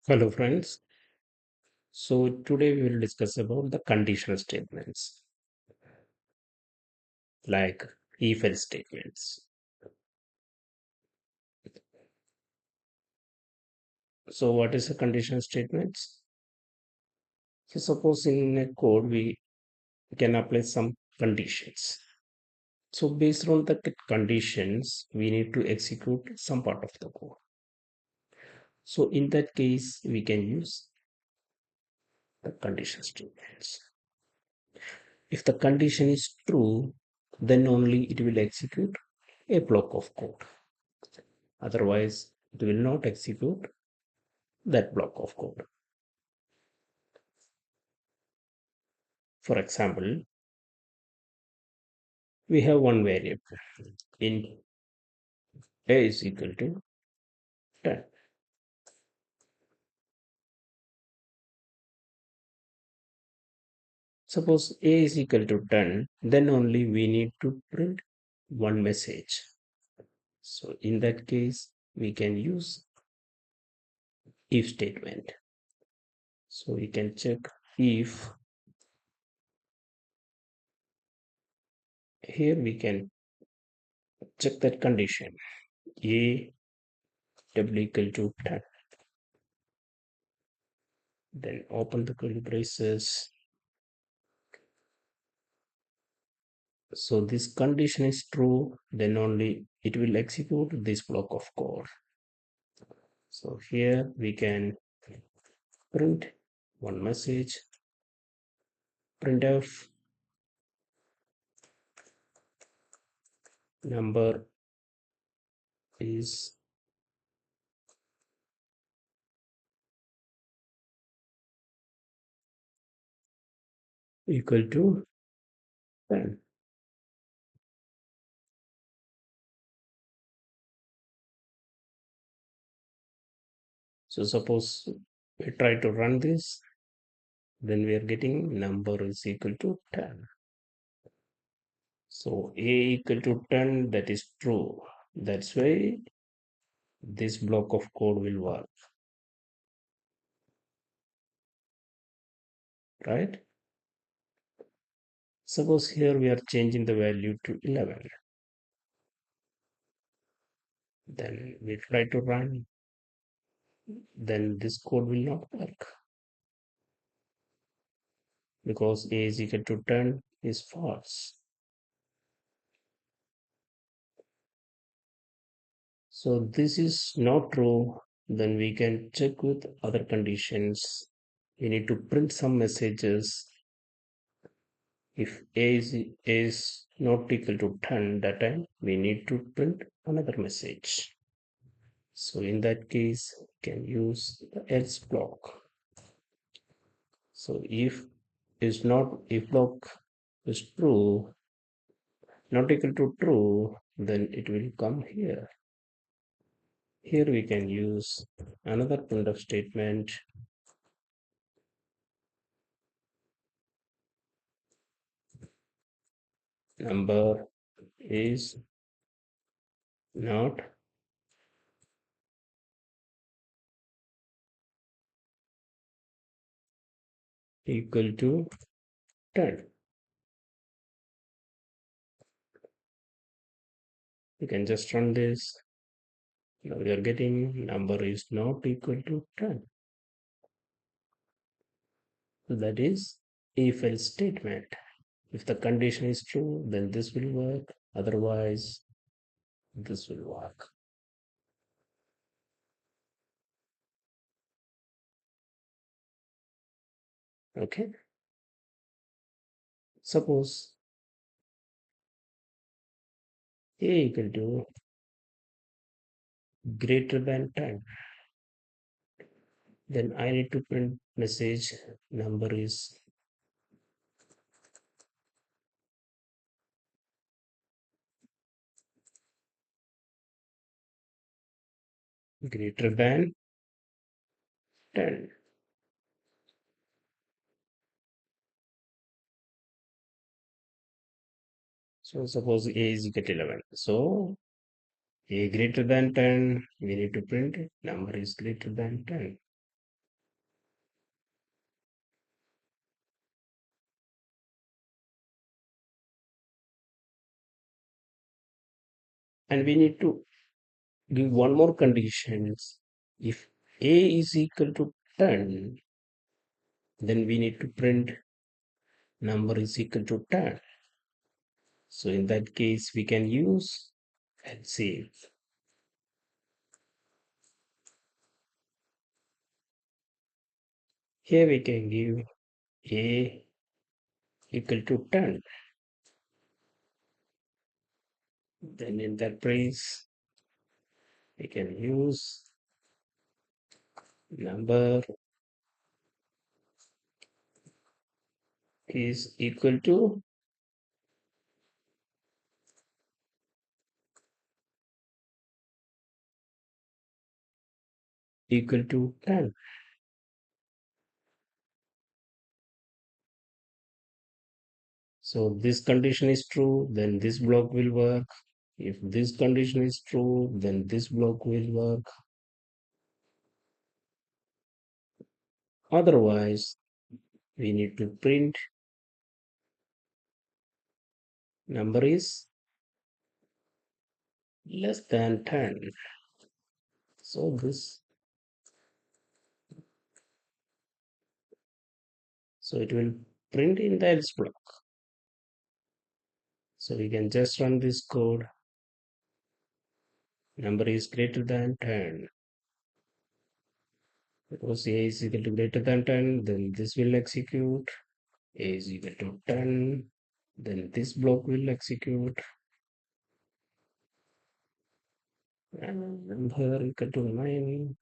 Hello friends. So today we will discuss about the conditional statements like if-else statements. So what is a conditional statements? So suppose in a code we can apply some conditions. So based on the conditions, we need to execute some part of the code. So in that case, we can use the conditional statements. If the condition is true, then only it will execute a block of code. Otherwise, it will not execute that block of code. For example, we have one variable in a is equal to 10. Suppose a is equal to 10, then only we need to print one message. So in that case, we can use if statement. So we can check if here we can check that condition a double equal to 10. Then open the curly braces. So this condition is true, then only it will execute this block of code. So here we can print one message, printf number is equal to 10. So suppose we try to run this, then we are getting number is equal to 10. So a equal to 10, that is true. That's why this block of code will work, right? Suppose here we are changing the value to 11. Then we try to run, then this code will not work because a is equal to 10 is false. So this is not true. Then we can check with other conditions. We need to print some messages. If a is not equal to 10, that time we need to print another message. So in that case, we can use the else block. So if block is true, not equal to true, then it will come here. Here we can use another printf statement. Number is not equal to 10. You can just run this. Now we are getting number is not equal to 10. So that is if else statement. If the condition is true, then this will work. Otherwise, this will work. Okay. Suppose a equal to greater than 10. Then I need to print message number is greater than 10. So suppose a is equal to 11. So a greater than 10, we need to print number is greater than 10. And we need to give one more conditions. If A is equal to 10, then we need to print number is equal to 10. So in that case, we can use LCF. Here we can give A equal to 10. Then in that place, we can use number is equal to 10. So this condition is true, then this block will work. If this condition is true, then this block will work. Otherwise, we need to print number is less than 10. So so it will print in the else block. So we can just run this code. Number is greater than 10. Because A is equal to greater than 10, then this will execute. A is equal to 10, then this block will execute. And number equal to 9,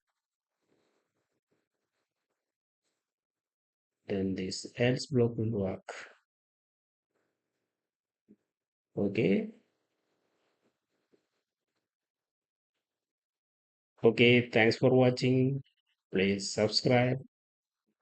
then this else block will work. Okay. Okay, thanks for watching. Please subscribe.